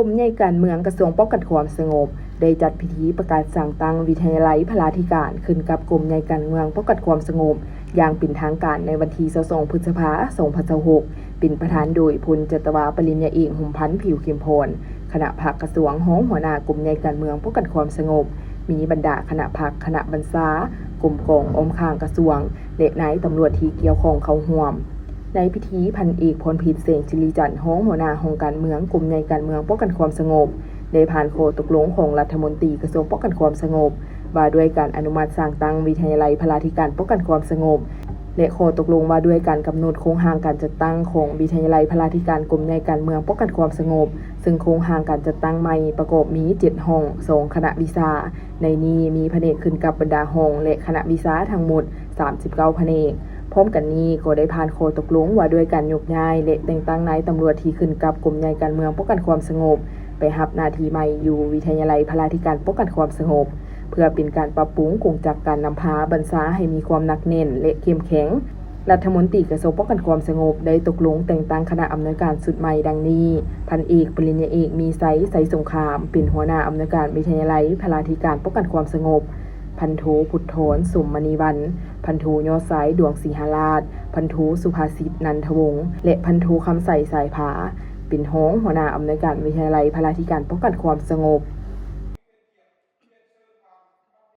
รมใหญ่การเมืองกระทรวงป้องกันความสงบได้จัดพิธีประกาศสั่งตั้งวิทยาลัยพลาธิการขึ้นกับกรมใหญ่การเมืองป้องกันความสงบอย่างเป็นทางการในวันที่22 พฤษภาคม 2026เป็นประธานโดยพลจัตวาปริญญาเอกหุ่มพันธ์ผิวเข้มพรคณะพรรคกระทรวงห้องหัวหน้ากรมใหญ่การเมืองป้องกันความสงบมีบรรดาคณะพรรคคณะบรรษากรมกองอมข้างกระทรวงและนายตำรวจที่เกี่ยวข้องเข้าร่วมในพิธีพันเอกพรพิษเสงจิริจันทร์ห้องหัวหน้าองค์การเมืองกรมใหญ่การเมืองป้องกันความสงบได้ผ่านโคตกลงของรัฐมนตรีกระทรวงป้องกันความสงบว่าด้วยการอนุมัติสร้างตั้งวิทยาลัยพลาธิการป้องกันความสงบและข้อตกลงว่าด้วยการกำหนดโครงสร้างการจัดตั้งของวิทยาลัยพลาธิการกรมใหญ่การเมืองป้องกันความสงบซึ่งโครงสร้างการจัดตั้งใหม่ประกอบมี7ห้อง2คณะวิชาในนี้มีแผนกขึ้นกับบรรดาห้องและคณะวิชาทั้งหมด39แผนกพร้อมกันนี้ก็ได้ผ่านข้อตกลงว่าด้วยการยกย้ายและแต่งตั้งนายตำรวจที่ขึ้นกับกรมใหญ่การเมืองป้องกันความสงบไปรับหน้าที่ใหม่อยู่วิทยาลัยพลาธิการป้องกันความสงบเพื่อเป็นการปรับปรุงกงจักการนำพาบรรษาให้มีความหนักแน่นและเข้มแข็งรัฐมนตรีกระทรวงป้องกันความสงบได้ตกลงแต่งตั้งคณะอำนวยการสุดใหม่ดังนี้พันเอกปริญญาเอกมีไซสงครามเป็นหัวหน้าอำนวยการวิทยาลัยพลาธิการป้องกันความสงบพันโทพุทโธนสุมมณีวรรณพันโทยอดสายดวงศรีหราชพันโทสุภาสิทธิ์นันทวงศ์และพันโทคำใสสายผาเป็นหัวหน้าอำนวยการวิทยาลัยพลาธิการป้องกันความสงบ